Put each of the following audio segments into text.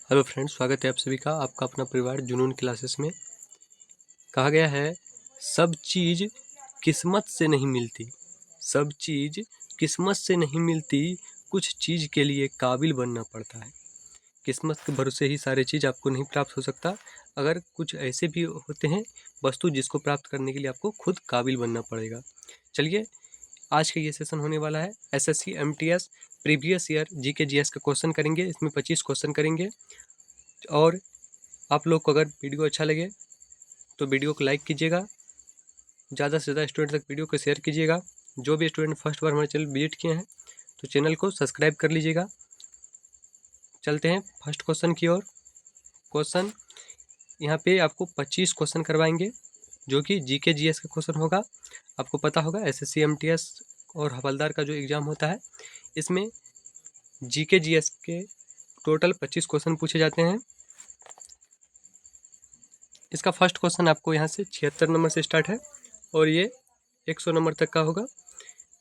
Hello friends, स्वागत है आप सभी का आपका अपना परिवार जुनून क्लासेस में। कहा गया है सब चीज़ किस्मत से नहीं मिलती, सब चीज़ किस्मत से नहीं मिलती, कुछ चीज़ के लिए काबिल बनना पड़ता है। किस्मत के भरोसे ही सारे चीज़ आपको नहीं प्राप्त हो सकता। अगर कुछ ऐसे भी होते हैं वस्तु जिसको प्राप्त करने के लिए आपको खुद काबिल बनना पड़ेगा। चलिए, आज का ये सेशन होने वाला है SSC MTS previous year GK GS का क्वेश्चन करेंगे। इसमें 25 क्वेश्चन करेंगे और आप लोग को अगर वीडियो अच्छा लगे तो वीडियो को लाइक कीजिएगा, ज़्यादा से ज़्यादा स्टूडेंट तक वीडियो को शेयर कीजिएगा। जो भी स्टूडेंट फर्स्ट बार हमारे चैनल विजिट किए हैं तो चैनल को सब्सक्राइब कर लीजिएगा। चलते हैं फर्स्ट क्वेश्चन की ओर। क्वेश्चन यहाँ पे आपको 25 क्वेश्चन करवाएंगे जो कि जीके जीएस का क्वेश्चन होगा। आपको पता होगा एसएससी एमटीएस और हवलदार का जो एग्ज़ाम होता है इसमें जीके जीएस के टोटल 25 क्वेश्चन पूछे जाते हैं। इसका फर्स्ट क्वेश्चन आपको यहाँ से 76 नंबर से स्टार्ट है और ये 100 नंबर तक का होगा,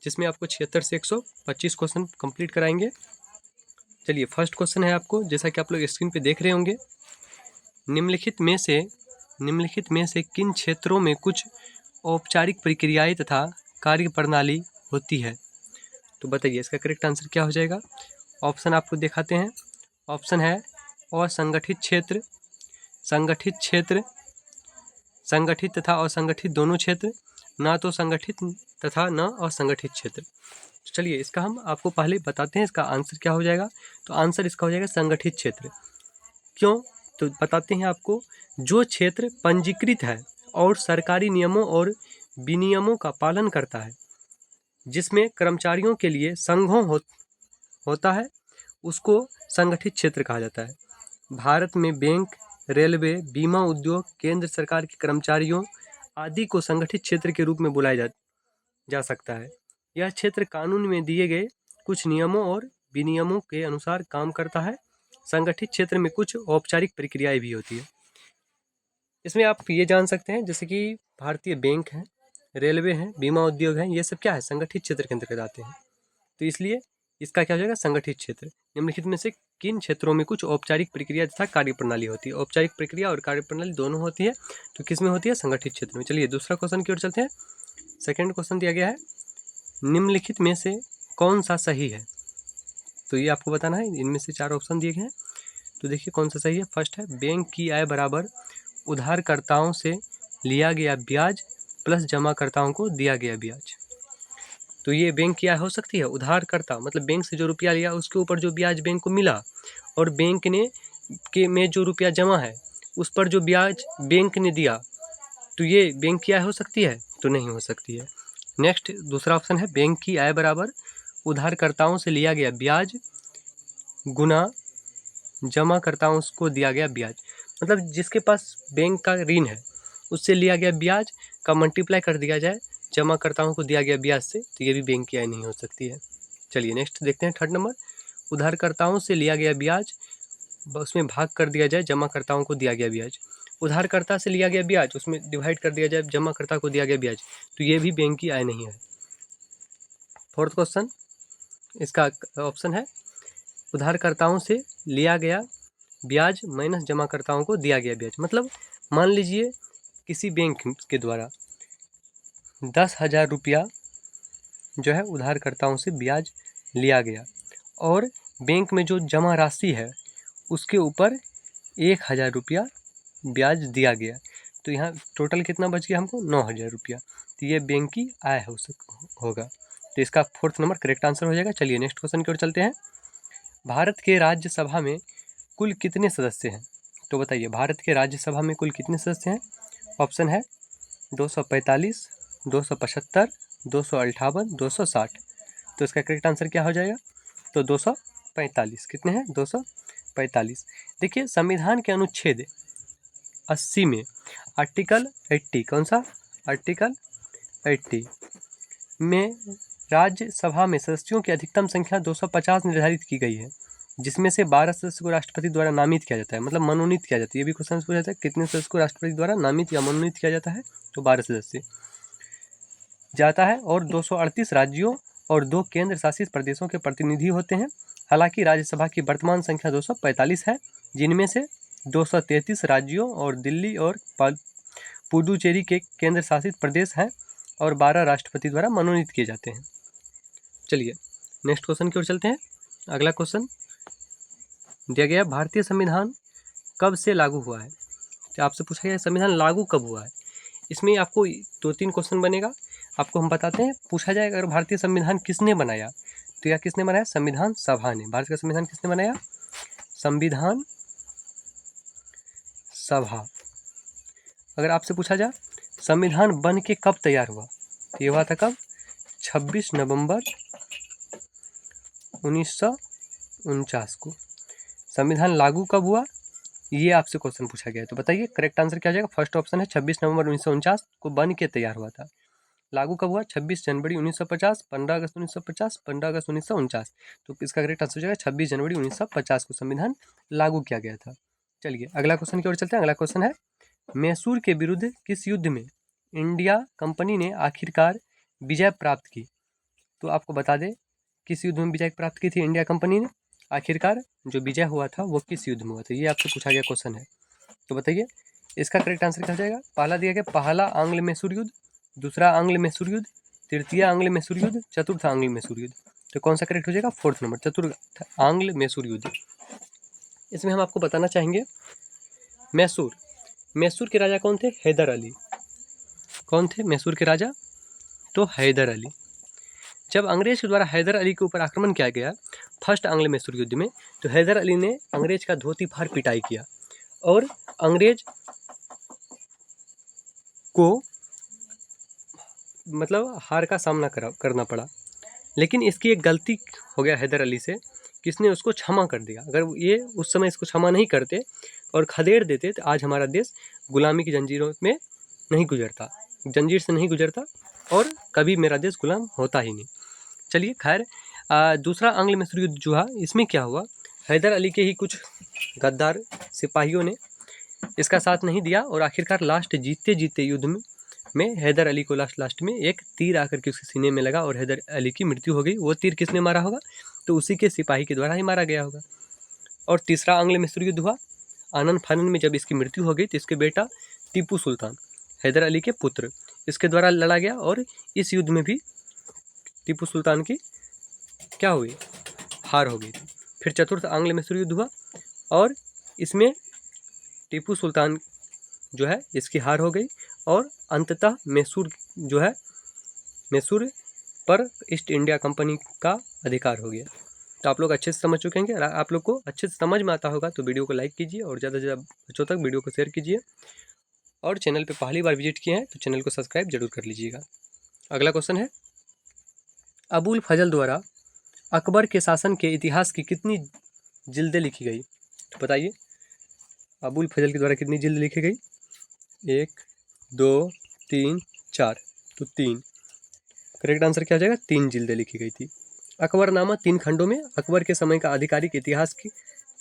जिसमें आपको 76 से 125 क्वेश्चन कंप्लीट कराएंगे। चलिए, फर्स्ट क्वेश्चन है आपको, जैसा कि आप लोग स्क्रीन पे देख रहे होंगे, निम्नलिखित में से किन क्षेत्रों में कुछ औपचारिक प्रक्रियाएं तथा कार्य प्रणाली होती है? तो बताइए इसका करेक्ट आंसर क्या हो जाएगा। ऑप्शन आपको दिखाते हैं। ऑप्शन है असंगठित क्षेत्र, संगठित क्षेत्र, संगठित तथा असंगठित दोनों क्षेत्र, ना तो संगठित तथा न असंगठित क्षेत्र। तो चलिए इसका हम आपको पहले बताते हैं इसका आंसर क्या हो जाएगा। तो आंसर इसका हो जाएगा संगठित क्षेत्र। क्यों? तो बताते हैं आपको। जो क्षेत्र पंजीकृत है और सरकारी नियमों और विनियमों का पालन करता है, जिसमें कर्मचारियों के लिए संघों होता है, उसको संगठित क्षेत्र कहा जाता है। भारत में बैंक, रेलवे, बीमा उद्योग, केंद्र सरकार के कर्मचारियों आदि को संगठित क्षेत्र के रूप में बुलाया जा सकता है। यह क्षेत्र कानून में दिए गए कुछ नियमों और विनियमों के अनुसार काम करता है। संगठित क्षेत्र में कुछ औपचारिक प्रक्रियाएं भी होती है। इसमें आप ये जान सकते हैं जैसे कि भारतीय बैंक है, रेलवे है, बीमा उद्योग है, ये सब क्या है, संगठित क्षेत्र के अंतर्गत आते हैं। तो इसलिए इसका क्या हो जाएगा, संगठित क्षेत्र। निम्नलिखित में से किन क्षेत्रों में कुछ औपचारिक प्रक्रिया तथा कार्यप्रणाली होती है? औपचारिक प्रक्रिया और कार्यप्रणाली दोनों होती है, तो किस में होती है, संगठित क्षेत्र में। चलिए दूसरा क्वेश्चन की ओर चलते हैं। सेकंड क्वेश्चन दिया गया है, निम्नलिखित में से कौन सा सही है? तो ये आपको बताना है। इनमें से 4 ऑप्शन दिए गए हैं, तो देखिए कौन सा सही है। फर्स्ट है बैंक की आय बराबर उधारकर्ताओं से लिया गया ब्याज प्लस जमाकर्ताओं को दिया गया ब्याज। तो ये बैंक की आय हो सकती है। उधारकर्ता मतलब बैंक से जो रुपया लिया उसके ऊपर जो ब्याज बैंक को मिला, और बैंक में जो रुपया जमा है उस पर जो ब्याज बैंक ने दिया, तो ये बैंक की आय हो सकती है? तो नहीं हो सकती है। नेक्स्ट दूसरा ऑप्शन है, बैंक की आय बराबर उधारकर्ताओं से लिया गया ब्याज गुना जमाकर्ताओं को दिया गया ब्याज। मतलब जिसके पास बैंक का ऋण है उससे लिया गया ब्याज का मल्टीप्लाई कर दिया जाए जमाकर्ताओं को दिया गया ब्याज से, तो ये भी बैंक की आय नहीं हो सकती है। चलिए नेक्स्ट देखते हैं, थर्ड नंबर, उधारकर्ताओं से लिया गया ब्याज उसमें भाग कर दिया जाए जमाकर्ताओं को दिया गया ब्याज। उधारकर्ता से लिया गया ब्याज उसमें डिवाइड कर दिया जाए जमाकर्ता को दिया गया ब्याज, तो ये भी बैंक की आय नहीं है। फोर्थ क्वेश्चन, इसका ऑप्शन है उधारकर्ताओं से लिया गया ब्याज माइनस जमाकर्ताओं को दिया गया ब्याज। मतलब मान लीजिए किसी बैंक के द्वारा 10,000 रुपया जो है उधारकर्ताओं से ब्याज लिया गया और बैंक में जो जमा राशि है उसके ऊपर 1,000 रुपया ब्याज दिया गया, तो यहाँ टोटल कितना बच गया हमको, 9,000 रुपया। तो ये बैंक की आय होगा। तो इसका फोर्थ नंबर करेक्ट आंसर हो जाएगा। चलिए नेक्स्ट क्वेश्चन की ओर चलते हैं। भारत के राज्यसभा में कुल कितने सदस्य हैं? तो बताइए भारत के राज्यसभा में कुल कितने सदस्य हैं? ऑप्शन है 245, 275, 258, 260। तो इसका करेक्ट आंसर क्या हो जाएगा, तो 245। कितने हैं, 245। देखिए संविधान के अनुच्छेद 80 में आर्टिकल 80, कौन सा, आर्टिकल 80 में राज्यसभा में सदस्यों की अधिकतम संख्या 250 निर्धारित की गई है, जिसमें से 12 सदस्य को राष्ट्रपति द्वारा नामित किया जाता है, मतलब मनोनीत किया जाता है। ये भी क्वेश्चन पूछा जाता है, कितने सदस्य को राष्ट्रपति द्वारा नामित या मनोनीत किया जाता है, तो 12 सदस्य जाता है। और 238 राज्यों और 2 केंद्र शासित प्रदेशों के प्रतिनिधि होते हैं। हालांकि राज्यसभा की वर्तमान संख्या 245 है, जिनमें से 233 राज्यों और दिल्ली और पुडुचेरी के केंद्र शासित प्रदेश हैं और 12 राष्ट्रपति द्वारा मनोनीत किए जाते हैं। चलिए नेक्स्ट क्वेश्चन की ओर चलते हैं। अगला क्वेश्चन दिया गया, भारतीय संविधान कब से लागू हुआ है? तो आपसे पूछा गया संविधान लागू कब हुआ है। इसमें आपको 2-3 क्वेश्चन बनेगा, आपको हम बताते हैं। पूछा जाएगा अगर भारतीय संविधान किसने बनाया, तो यह किसने बनाया? संविधान सभा ने। भारत का संविधान किसने बनाया? संविधान सभा। अगर आपसे पूछा जाए संविधान बन के कब तैयार हुआ, तो ये हुआ था कब? 26 नवंबर 1949 को। संविधान लागू कब हुआ, ये आपसे क्वेश्चन पूछा गया है, तो बताइए करेक्ट आंसर क्या हो जाएगा? फर्स्ट ऑप्शन है 26 नवंबर 1949 को बन के तैयार हुआ था। लागू कब हुआ? 26 जनवरी 1950, 15 अगस्त 1950, 15 अगस्त 1949। तो इसका करेक्ट आंसर हो जाएगा 26 जनवरी 1950 को संविधान लागू किया गया था। चलिए अगला क्वेश्चन की ओर चलते हैं। अगला क्वेश्चन है, मैसूर के विरुद्ध किस युद्ध में इंडिया कंपनी ने आखिरकार विजय प्राप्त की? तो आपको बता दें किस युद्ध में विजय प्राप्त की थी इंडिया कंपनी ने? आखिरकार जो विजय हुआ था वो किस युद्ध में हुआ था, ये आपसे पूछा गया क्वेश्चन है। तो बताइए इसका करेक्ट आंसर क्या हो जाएगा? पहला दिया गया पहला आंग्ल मैसूर युद्ध, दूसरा आंग्ल मैसूर युद्ध, तृतीय आंग्ल मैसूर युद्ध, चतुर्थ आंग्ल मैसूर युद्ध। तो कौन सा करेक्ट हो जाएगा? फोर्थ नंबर, चतुर्थ आंग्ल मैसूर युद्ध। इसमें हम आपको बताना चाहेंगे मैसूर के राजा कौन थे? हैदर अली। कौन थे मैसूर के राजा? तो हैदर अली। जब अंग्रेज के द्वारा हैदर अली के ऊपर आक्रमण किया गया फर्स्ट आंग्ल मैसूर युद्ध में, तो हैदर अली ने अंग्रेज का धोती फाड़ पिटाई किया और अंग्रेज को मतलब हार का सामना करना पड़ा। लेकिन इसकी एक गलती हो गया हैदर अली से, किसने उसको क्षमा कर दिया। अगर ये उस समय इसको क्षमा नहीं करते और खदेड़ देते तो आज हमारा देश गुलामी की जंजीरों में नहीं गुजरता, जंजीर से नहीं गुजरता और कभी मेरा देश गुलाम होता ही नहीं। चलिए खैर, दूसरा आंग्ल मैसूर युद्ध जो है इसमें क्या हुआ, हैदर अली के ही कुछ गद्दार सिपाहियों ने इसका साथ नहीं दिया और आखिरकार लास्ट जीतते युद्ध में हैदर अली को लास्ट में एक तीर आकर के उसके सीने में लगा और हैदर अली की मृत्यु हो गई। वो तीर किसने मारा होगा? तो उसी के सिपाही के द्वारा ही मारा गया होगा। और तीसरा आंग्ल मैसूर युद्ध हुआ आनन फानन में, जब इसकी मृत्यु हो गई तो इसके बेटा टीपू सुल्तान, हैदर अली के पुत्र, इसके द्वारा लड़ा गया और इस युद्ध में भी टीपू सुल्तान की क्या हुई? हार हो गई थी। फिर चतुर्थ आंग्ल मैसूर युद्ध हुआ और इसमें टीपू सुल्तान जो है इसकी हार हो गई और अंततः मैसूर जो है मैसूर पर ईस्ट इंडिया कंपनी का अधिकार हो गया। तो आप लोग अच्छे से समझ चुके हैं। अगर आप लोग को अच्छे से समझ में आता होगा तो वीडियो को लाइक कीजिए और ज़्यादा से ज़्यादा बच्चों तक वीडियो को शेयर कीजिए और चैनल पे पहली बार विजिट किए हैं तो चैनल को सब्सक्राइब जरूर कर लीजिएगा। अगला क्वेश्चन है, अबुल फजल द्वारा अकबर के शासन के इतिहास की कितनी जिल्दें लिखी गई? तो बताइए अबुल फजल के द्वारा कितनी जिल्द लिखी गई? 1, 2, 3, 4। तो 3 करेक्ट आंसर क्या हो जाएगा? 3 जिल्दें लिखी गई थी। अकबरनामा 3 खंडों में अकबर के समय का आधिकारिक इतिहास की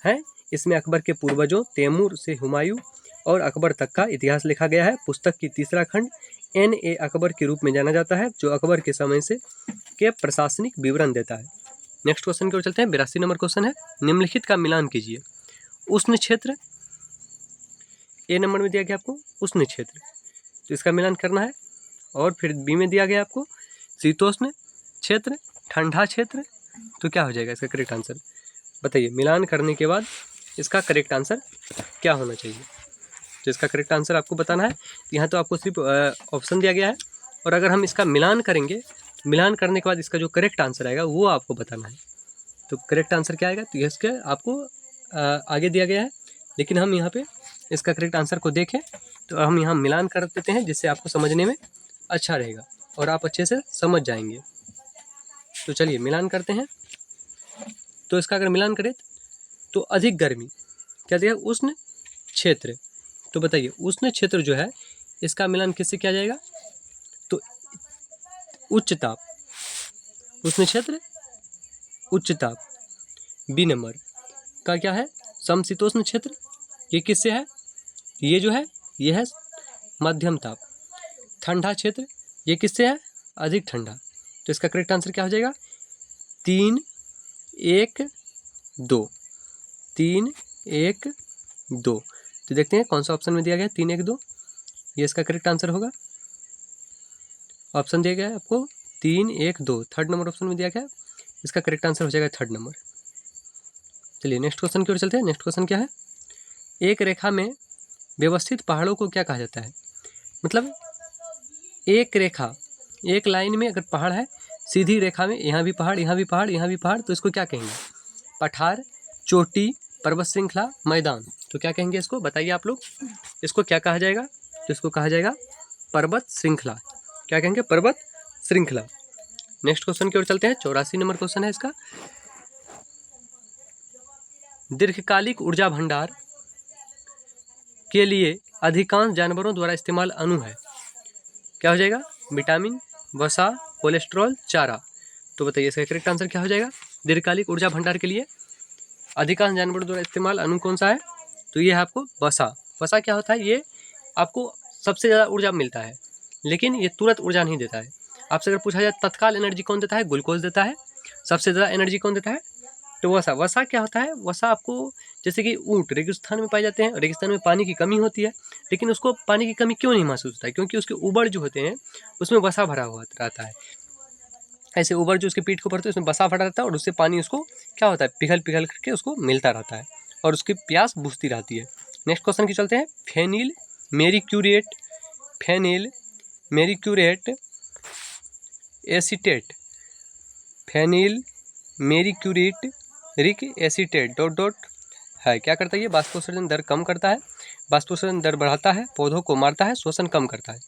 है। इसमें अकबर के पूर्वजों तैमूर से हुमायूं और अकबर तक का इतिहास लिखा गया है। पुस्तक की तीसरा खंड N.A. अकबर के रूप में जाना जाता है, जो अकबर के समय से के प्रशासनिक विवरण देता है। नेक्स्ट क्वेश्चन की ओर चलते हैं। 82 नंबर क्वेश्चन है, निम्नलिखित का मिलान कीजिए। उष्ण क्षेत्र, ए नंबर में दिया गया आपको उष्ण क्षेत्र, तो इसका मिलान करना है। और फिर बी में दिया गया आपको शीतोष्ण क्षेत्र, ठंडा क्षेत्र। तो क्या हो जाएगा इसका करेक्ट आंसर? बताइए मिलान करने के बाद इसका करेक्ट आंसर क्या होना चाहिए? तो इसका करेक्ट आंसर आपको बताना है। यहाँ तो आपको सिर्फ ऑप्शन दिया गया है और अगर हम इसका मिलान करेंगे, मिलान करने के बाद इसका जो करेक्ट आंसर आएगा वो आपको बताना है। तो करेक्ट आंसर क्या आएगा? तो इसके आपको आगे दिया गया है, लेकिन हम यहाँ पे इसका करेक्ट आंसर को देखें तो हम यहाँ मिलान कर देते हैं, जिससे आपको समझने में अच्छा रहेगा और आप अच्छे से समझ जाएंगे। तो चलिए मिलान करते हैं। तो इसका अगर मिलान करें तो अधिक गर्मी क्या दिया? उष्ण क्षेत्र। तो बताइए उष्ण क्षेत्र जो है इसका मिलान किससे किया जाएगा? तो उच्च ताप, उष्ण क्षेत्र उच्च ताप। बी नंबर का क्या है? समशीतोष्ण क्षेत्र, ये किससे है? ये जो है ये है मध्यम ताप। ठंडा क्षेत्र, ये किससे है? अधिक ठंडा। तो इसका करेक्ट आंसर क्या हो जाएगा? 3, 1, 2, 3, 1, 2। तो देखते हैं कौन सा ऑप्शन में दिया गया है 3, 1, 2, ये इसका करेक्ट आंसर होगा। ऑप्शन दिया गया है आपको 3, 1, 2, थर्ड नंबर ऑप्शन में दिया गया है, इसका करेक्ट आंसर हो जाएगा थर्ड नंबर। चलिए नेक्स्ट क्वेश्चन की ओर चलते हैं। नेक्स्ट क्वेश्चन क्या है, एक रेखा में व्यवस्थित पहाड़ों को क्या कहा जाता है? मतलब एक रेखा, एक लाइन में अगर पहाड़ है, सीधी रेखा में यहाँ भी पहाड़, यहाँ भी पहाड़, यहाँ भी पहाड़, तो इसको क्या कहेंगे? पठार, चोटी, पर्वत श्रृंखला, मैदान। तो क्या कहेंगे इसको, बताइए आप लोग, इसको क्या कहा जाएगा? तो इसको कहा जाएगा पर्वत श्रृंखला। क्या कहेंगे? पर्वत श्रृंखला। नेक्स्ट क्वेश्चन की ओर चलते हैं। 84 नंबर क्वेश्चन है इसका, दीर्घकालिक ऊर्जा भंडार के लिए अधिकांश जानवरों द्वारा इस्तेमाल अणु है, क्या हो जाएगा? विटामिन, वसा, कोलेस्ट्रॉल, चारा। तो बताइए इसका करेक्ट आंसर क्या हो जाएगा? दीर्घकालिक ऊर्जा भंडार के लिए अधिकांश जानवरों द्वारा इस्तेमाल अणु कौन सा है? तो ये है आपको वसा। वसा क्या होता है? ये आपको सबसे ज़्यादा ऊर्जा मिलता है, लेकिन ये तुरंत ऊर्जा नहीं देता है। आपसे अगर पूछा जाए तत्काल एनर्जी कौन देता है? ग्लूकोज देता है। सबसे ज़्यादा एनर्जी कौन देता है? तो वसा। वसा क्या होता है? वसा आपको, जैसे कि ऊँट रेगिस्तान में पाए जाते हैं, रेगिस्तान में पानी की कमी होती है, लेकिन उसको पानी की कमी क्यों नहीं महसूस होता है? क्योंकि उसके ऊबड़ जो होते हैं उसमें वसा भरा हुआ रहता है। ऐसे ऊबड़ जो उसके पीठ के ऊपर होते हैं उसमें वसा भरा रहता है, और उससे पानी उसको क्या होता है? पिघल पिघल करके उसको मिलता रहता है, और उसकी प्यास बुझती रहती है। नेक्स्ट क्वेश्चन की चलते हैं। फेनिल मेरिक्यूरेट, फेनिल मेरिक्यूरेट एसीटेट, फेनिल मेरिक्यूरेट रिक एसीटेट डॉट डॉट है, क्या करता है? ये बाष्पोत्सर्जन दर कम करता है, बाष्पोत्सर्जन दर बढ़ाता है, पौधों को मारता है, शोषण कम करता है।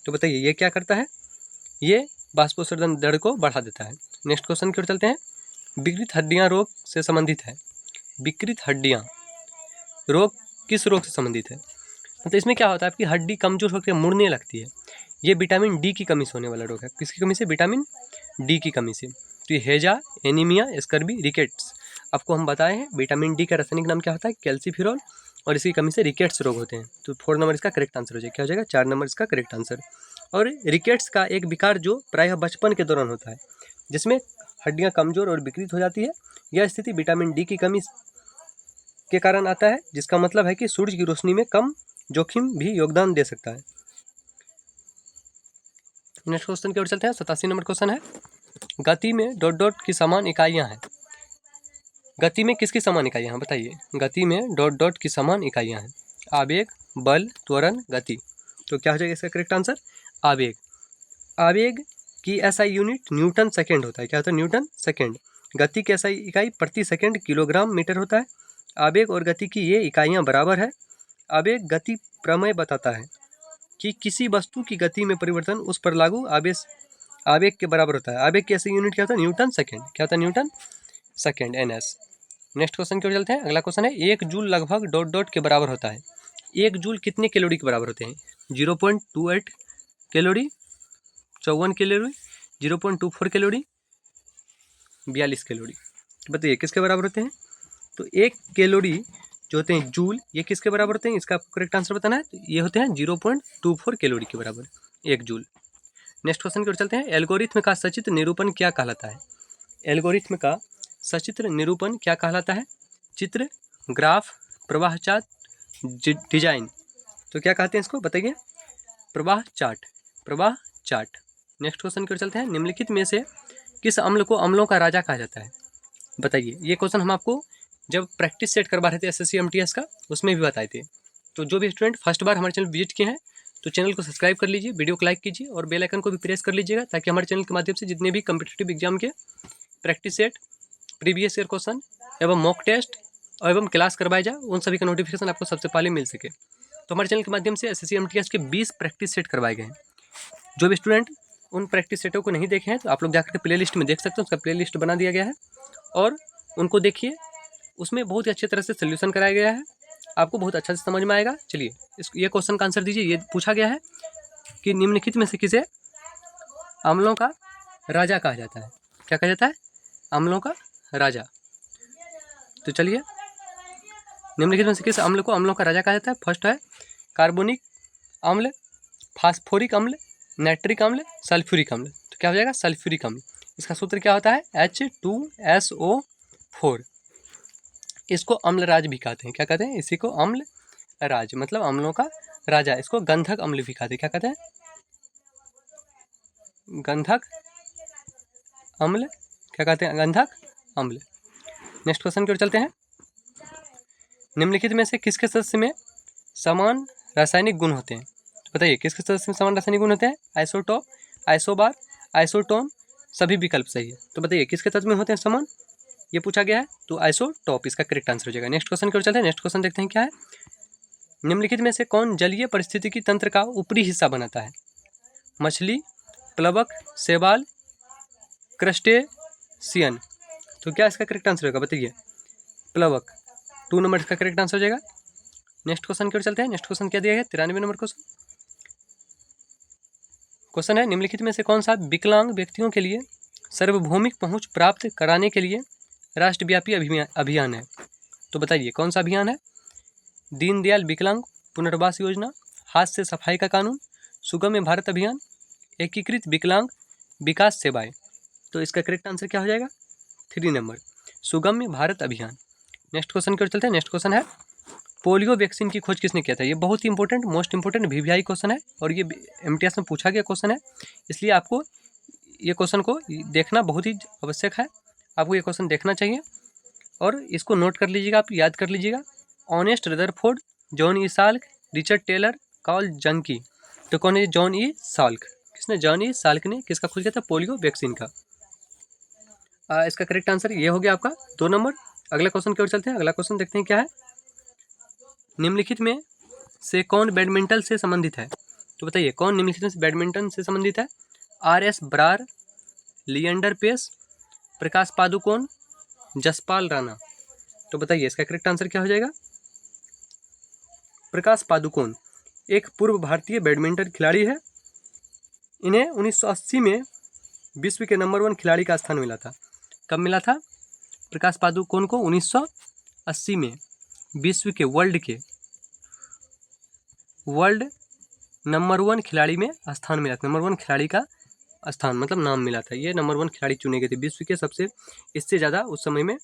तो बताइए ये क्या करता है? ये बाष्पोत्सर्जन दर को बढ़ा देता है। नेक्स्ट क्वेश्चन की ओर चलते हैं। विकृत हड्डियां रोग से संबंधित है। विकृत हड्डियां रोग किस रोग से संबंधित है? मतलब इसमें क्या होता है, आपकी हड्डी कमजोर होकर मुड़ने लगती है। ये विटामिन डी की कमी से होने वाला रोग है। किसकी कमी से? विटामिन डी की कमी से। तो ये हेजा, एनीमिया, स्कर्बी, रिकेट्स। आपको हम बताए हैं विटामिन डी का रासायनिक नाम क्या होता है? कैल्सीफिरॉल, और इसकी कमी से रिकेट्स रोग होते हैं। तो 4 नंबर इसका करेक्ट आंसर हो जाएगा। क्या हो जाएगा? 4 नंबर इसका करेक्ट आंसर। और रिकेट्स का एक विकार जो प्रायः बचपन के दौरान होता है, जिसमें हड्डियां कमजोर और विकृत हो जाती है। यह स्थिति विटामिन डी की कमी के कारण आता है, जिसका मतलब है कि सूरज की रोशनी में कम जोखिम भी योगदान दे सकता है। नेक्स्ट क्वेश्चन की ओर चलते हैं। 87 नंबर क्वेश्चन है, गति में डॉट डॉट की समान इकाइयां हैं। गति में किसकी समान इकाइयां हैं? बताइए। गति में डॉट डॉट की समान इकाइयां हैं। आवेग, बल, त्वरण, गति। तो क्या हो जाएगा इसका करेक्ट आंसर? आवेग। आवेग की एसआई यूनिट न्यूटन सेकेंड होता है। क्या होता है? Newton second. गति की एसआई इकाई प्रति सेकेंड किलोग्राम मीटर होता है। आवेग और गति की ये इकाइयां बराबर है। आवेग गति प्रमेय बताता है कि किसी वस्तु की गति में परिवर्तन उस पर लागू आवेग के बराबर होता है। आवेग की एसआई यूनिट क्या होता है? Newton second. क्या होता है? Newton second, NS. Next question की ओर चलते हैं। अगला क्वेश्चन है, 1 जूल लगभग डॉट डॉट के बराबर होता है। 1 जूल कितने कैलोरी के बराबर होते हैं? 0.28 कैलोरी, 54 कैलोरी, 0.24 कैलोरी, 42 कैलोरी। तो बताइए किसके बराबर होते हैं? तो 1 कैलोरी जो होते हैं जूल, ये किसके बराबर होते हैं? इसका आपको करेक्ट आंसर बताना है। तो ये होते हैं 0.24 कैलोरी के बराबर 1 जूल। नेक्स्ट क्वेश्चन की ओर चलते हैं। एल्गोरिथ्म का सचित्र निरूपण क्या कहलाता है? एल्गोरिथ्म का सचित्र निरूपण क्या कहलाता है? चित्र, ग्राफ, प्रवाह चार्ट, डिजाइन। तो क्या कहते हैं इसको? बताइए। प्रवाह चार्ट, प्रवाह चार्ट। नेक्स्ट क्वेश्चन की ओर चलते हैं। निम्नलिखित में से किस अम्ल को अम्लों का राजा कहा जाता है? बताइए। ये क्वेश्चन हम आपको जब प्रैक्टिस सेट करवा रहे थे SSC MTS का, उसमें भी बताए थे। तो जो भी स्टूडेंट फर्स्ट बार हमारे चैनल विजिट किए हैं, तो चैनल को सब्सक्राइब कर लीजिए, वीडियो को लाइक कीजिए, और बेल आइकन को भी प्रेस कर लीजिएगा, ताकि हमारे चैनल के माध्यम से जितने भी कम्पिटिटिव एग्जाम के practice set, previous year question एवं मॉक टेस्ट एवं क्लास करवाए जाए, उन सभी का नोटिफिकेशन आपको सबसे पहले मिल सके। तो हमारे चैनल के माध्यम से SSC MTS के 20 प्रैक्टिस सेट करवाए गए हैं। जो भी स्टूडेंट उन प्रैक्टिस सेटों को नहीं देखे हैं, तो आप लोग जाकर के प्ले लिस्ट में देख सकते हैं। उसका प्ले लिस्ट बना दिया गया है, और उनको देखिए। उसमें बहुत ही अच्छी तरह से सोल्यूशन कराया गया है, आपको बहुत अच्छा से समझ में आएगा। चलिए ये क्वेश्चन का आंसर दीजिए। ये पूछा गया है कि निम्नलिखित में से किसे अम्लों का राजा कहा जाता है? क्या कहा जाता है? अम्लों का राजा। तो चलिए, निम्नलिखित में से किस अम्ल को अम्लों का राजा कहा जाता है? फर्स्ट है कार्बोनिक अम्ल, फास्फोरिक अम्ल, नाइट्रिक अम्ल, सल्फ्यूरिक अम्ल। तो क्या हो जाएगा? सल्फ्यूरिक अम्ल। इसका सूत्र क्या होता है? H2SO4। इसको अम्लराज भी कहते हैं। क्या कहते हैं? इसी को अम्लराज, मतलब अम्लों का राजा। इसको गंधक अम्ल भी कहते हैं। क्या कहते हैं? गंधक अम्ल। क्या कहते हैं? गंधक अम्ल। नेक्स्ट क्वेश्चन की ओर चलते हैं। निम्नलिखित में से किसके सदस्य में समान रासायनिक गुण होते हैं? तो बताइए किसके सदस्य में समान रासायनिक गुण होते हैं? आइसोटोप, आइसोबार, आइसोटोन, सभी विकल्प सही है। तो बताइए किसके तत्व में होते हैं समान? ये पूछा गया है, तो आइसोटोप इसका करेक्ट आंसर हो जाएगा। नेक्स्ट क्वेश्चन की ओर चलते हैं। नेक्स्ट क्वेश्चन देखते हैं क्या है। निम्नलिखित में से कौन जलीय पारिस्थितिकी तंत्र का ऊपरी हिस्सा बनाता है? मछली, प्लवक, शैवाल, क्रस्टेशियन। तो क्या इसका करेक्ट आंसर होगा? बताइए। प्लवक 2 नंबर इसका करेक्ट आंसर हो जाएगा। नेक्स्ट क्वेश्चन की ओर चलते हैं। नेक्स्ट क्वेश्चन क्या दिया गया? 93 नंबर क्वेश्चन। क्वेश्चन है निम्नलिखित में से कौन सा विकलांग व्यक्तियों के लिए सार्वभौमिक पहुंच प्राप्त कराने के लिए राष्ट्रव्यापी अभियान है? तो बताइए कौन सा अभियान है? दीनदयाल विकलांग पुनर्वास योजना, हाथ से सफाई का कानून, सुगम्य भारत अभियान, एकीकृत विकलांग विकास सेवाएं। तो इसका करेक्ट आंसर क्या हो जाएगा? 3 नंबर, सुगम्य भारत अभियान। नेक्स्ट क्वेश्चन की ओर चलते हैं। नेक्स्ट क्वेश्चन है पोलियो वैक्सीन की खोज किसने किया था? ये बहुत ही important, most important VVI question है और ये एमटीएस में पूछा गया क्वेश्चन है, इसलिए आपको ये क्वेश्चन को देखना बहुत ही आवश्यक है। आपको ये क्वेश्चन देखना चाहिए और इसको नोट कर लीजिएगा, आप याद कर लीजिएगा। Ernest Rutherford, John E Salk, Richard Taylor, Karl Jansky. तो कौन है? John E Salk. किसने? जॉन ई साल्क ने किसका खोज किया था? पोलियो वैक्सीन का। इसका करेक्ट आंसर ये हो गया आपका 2 नंबर। अगला क्वेश्चन की ओर चलते हैं। अगला क्वेश्चन देखते हैं क्या है। निम्नलिखित में से कौन बैडमिंटन से संबंधित है? तो बताइए कौन निम्नलिखित में से बैडमिंटन से संबंधित है? आर.एस. ब्रार, लिएंडर पेस, प्रकाश पादुकोण, जसपाल राणा। तो बताइए इसका करेक्ट आंसर क्या हो जाएगा? प्रकाश पादुकोण एक पूर्व भारतीय बैडमिंटन खिलाड़ी है। इन्हें 1980 में विश्व के नंबर 1 खिलाड़ी का स्थान मिला था। कब मिला था प्रकाश पादुकोण को? 1980 में विश्व के वर्ल्ड नंबर 1 खिलाड़ी में स्थान मिला था। नंबर 1 खिलाड़ी का स्थान मतलब नाम मिला था। ये नंबर 1 खिलाड़ी चुने गए थे विश्व के सबसे, इससे ज़्यादा उस समय में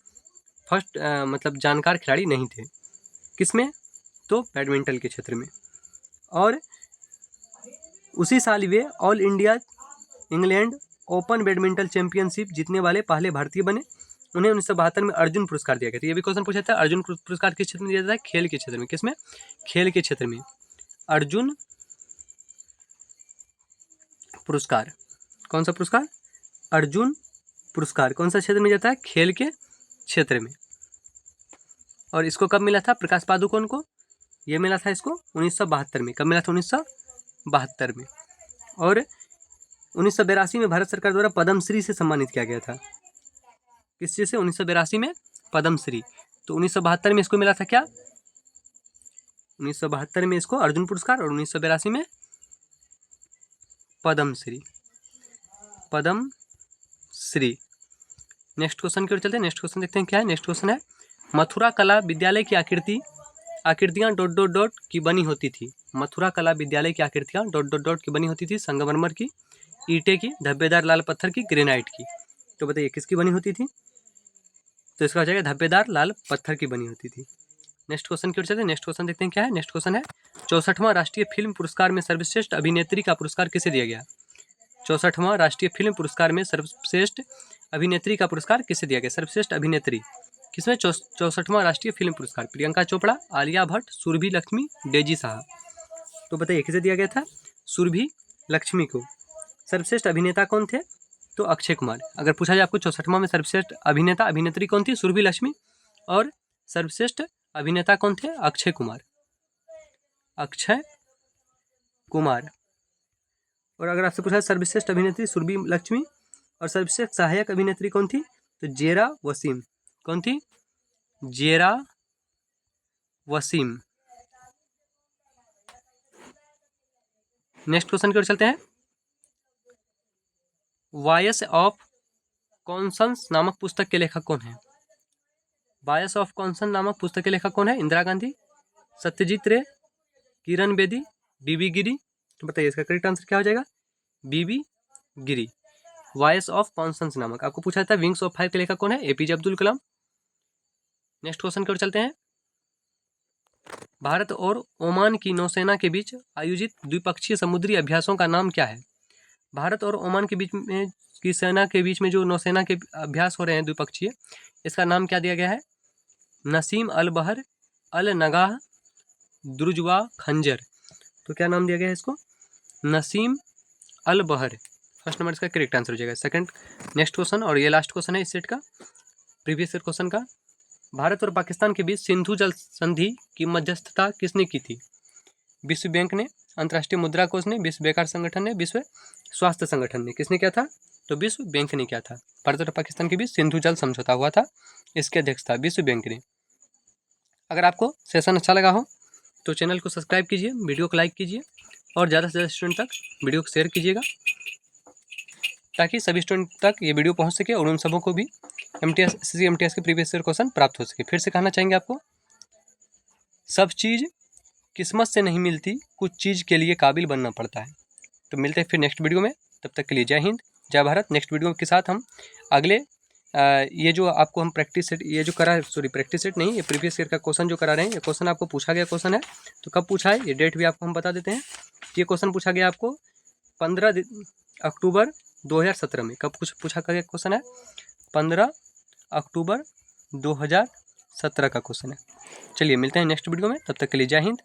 फर्स्ट मतलब जानकार खिलाड़ी नहीं थे। किसमें? तो बैडमिंटन के क्षेत्र में। और उसी साल वे all India England open badminton championship जीतने वाले पहले भारतीय बने। उन्हें 1972 में अर्जुन पुरस्कार दिया गया था। ये भी क्वेश्चन पूछा था, अर्जुन पुरस्कार किस क्षेत्र में दिया जाता है? खेल के क्षेत्र में। किसमें? खेल के क्षेत्र में अर्जुन पुरस्कार। कौन सा पुरस्कार? अर्जुन पुरस्कार कौन सा क्षेत्र में जाता है? खेल के क्षेत्र में। और इसको कब मिला था प्रकाश पादुकोण को? ये मिला था इसको 1972 में। कब मिला था? 1972 में। और 1982 में भारत सरकार द्वारा पद्मश्री से सम्मानित किया गया था। किस चीज़ से? 1982 में पद्मश्री। तो 1972 में इसको मिला था क्या? 1972 में इसको अर्जुन पुरस्कार और 1982 में पद्मश्री। नेक्स्ट क्वेश्चन की ओर चलते हैं। नेक्स्ट क्वेश्चन देखते हैं क्या है। नेक्स्ट क्वेश्चन है मथुरा कला विद्यालय की आकृतियाँ ... की बनी होती थी। मथुरा कला विद्यालय की आकृतियाँ ... की बनी होती थी। संगमरमर की, ईंटे की, धब्बेदार लाल पत्थर की, ग्रेनाइट की। तो बताइए किसकी बनी होती थी? तो इसका हो जाएगा धब्बेदार लाल पत्थर की बनी होती थी। नेक्स्ट क्वेश्चन की ओर चलते हैं। नेक्स्ट क्वेश्चन देखते हैं क्या है। नेक्स्ट क्वेश्चन है 64वां राष्ट्रीय फिल्म पुरस्कार में सर्वश्रेष्ठ अभिनेत्री का पुरस्कार किसे दिया गया? 64वां राष्ट्रीय फिल्म पुरस्कार में सर्वश्रेष्ठ अभिनेत्री का पुरस्कार किसे दिया गया? सर्वश्रेष्ठ अभिनेत्री किसमें? 64वां राष्ट्रीय फिल्म पुरस्कार प्रियंका चोपड़ा, आलिया भट्ट, सुरभि लक्ष्मी, डेजी शाह। तो बताइए किसे दिया गया था? सुरभि लक्ष्मी को। सर्वश्रेष्ठ अभिनेता कौन थे? तो अक्षय कुमार। अगर पूछा जाए आपको 64वां में सर्वश्रेष्ठ अभिनेता अभिनेत्री कौन थी? सुरभि लक्ष्मी। और सर्वश्रेष्ठ अभिनेता कौन थे? अक्षय कुमार। और अगर आपसे पूछा सर्वश्रेष्ठ अभिनेत्री सुरभि लक्ष्मी और सर्वश्रेष्ठ सहायक अभिनेत्री कौन थी? तो जेरा वसीम। कौन थी? जेरा वसीम। नेक्स्ट क्वेश्चन की ओर चलते हैं। वॉयस ऑफ कॉन्शंस नामक पुस्तक के लेखक कौन है? वॉयस ऑफ कॉन्शंस नामक पुस्तक के लेखक कौन है? इंदिरा गांधी, सत्यजीत रे, किरण बेदी, बीबी गिरी। तो बताइए इसका करेक्ट आंसर क्या हो जाएगा? बीबी गिरी। वॉयस ऑफ कॉन्शंस नामक। आपको पूछा था विंग्स ऑफ फायर के लेखक कौन है? APJ Abdul Kalam. Next question की ओर चलते हैं। भारत और ओमान की नौसेना के बीच आयोजित द्विपक्षीय समुद्री अभ्यासों का नाम क्या है? भारत और ओमान के बीच में की सेना के बीच में जो नौसेना के अभ्यास हो रहे हैं द्विपक्षीय, इसका नाम क्या दिया गया है? नसीम अल बहर अल नगाह द्रुजवा खंजर। तो क्या नाम दिया गया है इसको? नसीम अल बहर। फर्स्ट नंबर इसका करेक्ट आंसर हो जाएगा। सेकंड नेक्स्ट क्वेश्चन, और ये लास्ट क्वेश्चन है इस सेट का, प्रीवियस ईयर क्वेश्चन का। भारत और पाकिस्तान के बीच सिंधु जल संधि की मध्यस्थता किसने की थी? विश्व बैंक ने, अंतर्राष्ट्रीय मुद्रा कोष ने, विश्व व्यापार संगठन ने, विश्व स्वास्थ्य संगठन ने। किसने किया था? तो विश्व बैंक ने किया था। भारत और पाकिस्तान के बीच सिंधु जल समझौता हुआ था, इसकी अध्यक्षता विश्व बैंक ने। अगर आपको सेशन अच्छा लगा हो तो चैनल को सब्सक्राइब कीजिए, वीडियो को लाइक कीजिए और ज़्यादा से ज़्यादा स्टूडेंट तक वीडियो को शेयर कीजिएगा, ताकि सभी स्टूडेंट तक ये वीडियो पहुंच सके और उन सबों को भी एमटीएस के प्रीवियस ईयर क्वेश्चन प्राप्त हो सके। फिर से कहना चाहेंगे आपको, सब चीज़ किस्मत से नहीं मिलती, कुछ चीज़ के लिए काबिल बनना पड़ता है। तो मिलते हैं फिर नेक्स्ट वीडियो में, तब तक के लिए जय हिंद जय भारत। नेक्स्ट वीडियो के साथ हम अगले ये जो आपको हम प्रैक्टिस सेट, ये जो करा, सॉरी प्रैक्टिस सेट नहीं, ये प्रीवियस ईयर का क्वेश्चन जो करा रहे हैं, ये क्वेश्चन आपको पूछा गया क्वेश्चन है। तो कब पूछा है ये डेट भी आपको हम बता देते हैं। ये क्वेश्चन पूछा गया आपको 15 अक्टूबर 2017 में। कब कुछ पूछा गया क्वेश्चन है? 15 अक्टूबर 2017 का क्वेश्चन है। चलिए मिलते हैं नेक्स्ट वीडियो में, तब तक के लिए जय हिंद